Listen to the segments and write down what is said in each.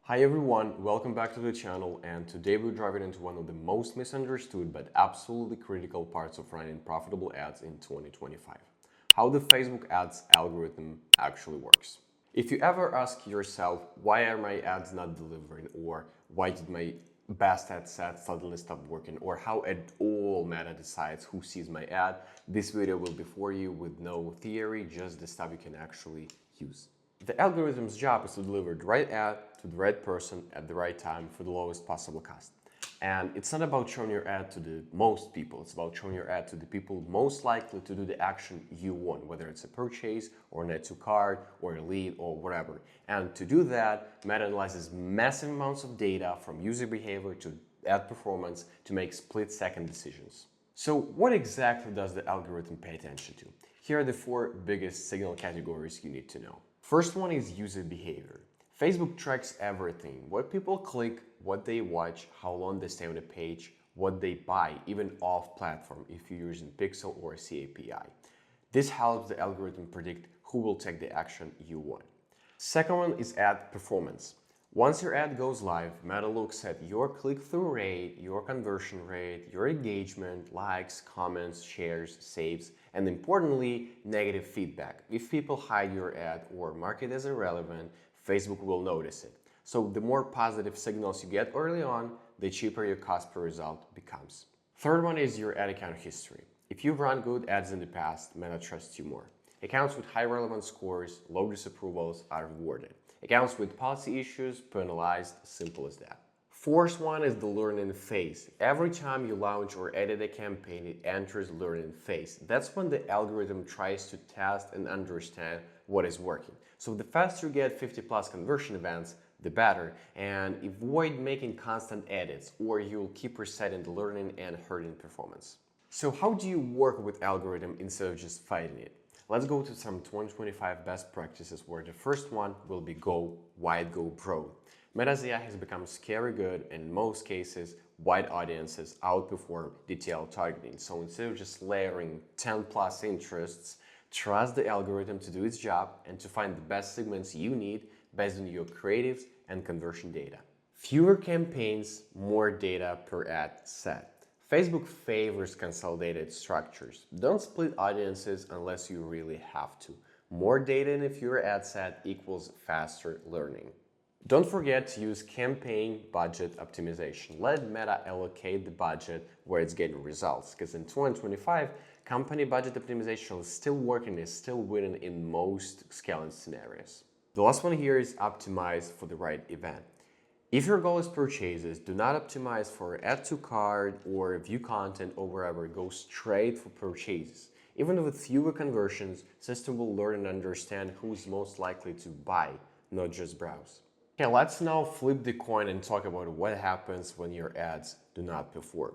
Hi everyone, welcome back to the channel, and today we're diving into one of the most misunderstood but absolutely critical parts of running profitable ads in 2025. How the Facebook ads algorithm actually works. If you ever ask yourself, why are my ads not delivering, or why did my best ad set suddenly stop working, or how at all Meta decides who sees my ad, this video will be for you with no theory, just the stuff you can actually use. The algorithm's job is to deliver the right ad to the right person at the right time for the lowest possible cost. And it's not about showing your ad to the most people, it's about showing your ad to the people most likely to do the action you want, whether it's a purchase or an add to cart or a lead or whatever. And to do that, Meta analyzes massive amounts of data from user behavior to ad performance to make split-second decisions. So what exactly does the algorithm pay attention to? Here are the four biggest signal categories you need to know. First one is user behavior. Facebook tracks everything: what people click, what they watch, how long they stay on a page, what they buy, even off-platform if you're using Pixel or CAPI. This helps the algorithm predict who will take the action you want. Second one is ad performance. Once your ad goes live, Meta looks at your click-through rate, your conversion rate, your engagement, likes, comments, shares, saves, and importantly, negative feedback. If people hide your ad or mark it as irrelevant, Facebook will notice it. So the more positive signals you get early on, the cheaper your cost per result becomes. Third one is your ad account history. If you've run good ads in the past, Meta trusts you more. Accounts with high relevance scores, low disapprovals are rewarded. Accounts with policy issues penalized, simple as that. Fourth one is the learning phase. Every time you launch or edit a campaign, it enters learning phase. That's when the algorithm tries to test and understand what is working. So the faster you get 50+ conversion events, the better, and avoid making constant edits or you'll keep resetting the learning and hurting performance. So how do you work with algorithm instead of just fighting it? Let's go to some 2025 best practices where the first one will be go wide, go broad. Meta's AI has become scary good, and in most cases, wide audiences outperform detailed targeting. So instead of just layering 10+ interests, trust the algorithm to do its job and to find the best segments you need based on your creatives and conversion data. Fewer campaigns, more data per ad set. Facebook favors consolidated structures. Don't split audiences unless you really have to. More data in a fewer ad set equals faster learning. Don't forget to use campaign budget optimization. Let Meta allocate the budget where it's getting results, because in 2025, company budget optimization is still working, is still winning in most scaling scenarios. The last one here is optimize for the right event. If your goal is purchases, do not optimize for add to cart or view content or wherever. Go straight for purchases. Even with fewer conversions, system will learn and understand who's most likely to buy, not just browse. Okay, let's now flip the coin and talk about what happens when your ads do not perform.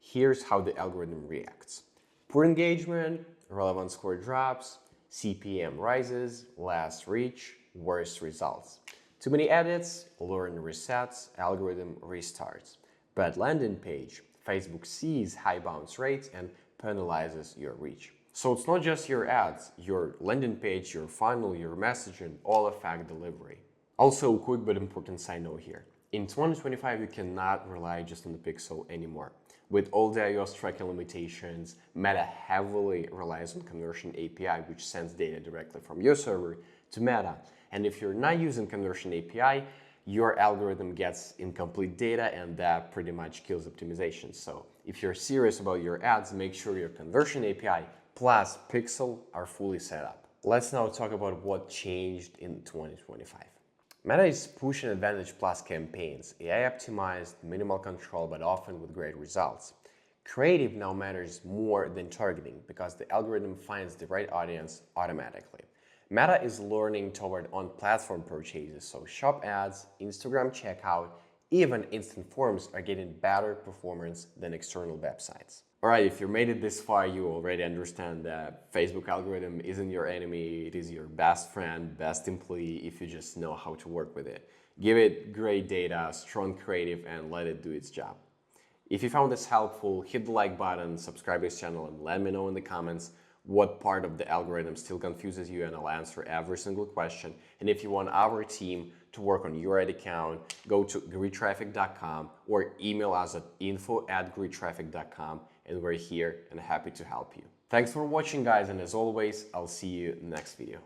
Here's how the algorithm reacts. Poor engagement, relevance score drops, CPM rises, less reach, worse results. Too many edits, learn resets, algorithm restarts. Bad landing page, Facebook sees high bounce rates and penalizes your reach. So it's not just your ads, your landing page, your funnel, your messaging, all affect delivery. Also, a quick but important side note here. In 2025, you cannot rely just on the pixel anymore. With all the iOS tracking limitations, Meta heavily relies on Conversion API, which sends data directly from your server to Meta. And if you're not using Conversion API, your algorithm gets incomplete data, and that pretty much kills optimization. So if you're serious about your ads, make sure your Conversion API plus Pixel are fully set up. Let's now talk about what changed in 2025. Meta is pushing Advantage Plus campaigns, AI optimized, minimal control, but often with great results. Creative now matters more than targeting because the algorithm finds the right audience automatically. Meta is learning toward on-platform purchases, so shop ads, Instagram checkout, even instant forms are getting better performance than external websites. Alright, if you made it this far, you already understand that Facebook algorithm isn't your enemy, it is your best friend, best employee if you just know how to work with it. Give it great data, strong creative, and let it do its job. If you found this helpful, hit the like button, subscribe to this channel, and let me know in the comments what part of the algorithm still confuses you, and I'll answer every single question. And if you want our team to work on your ad account, go to greetraffic.com or email us at info@greetraffic.com, and we're here and happy to help you. Thanks for watching, guys, and as always, I'll see you in the next video.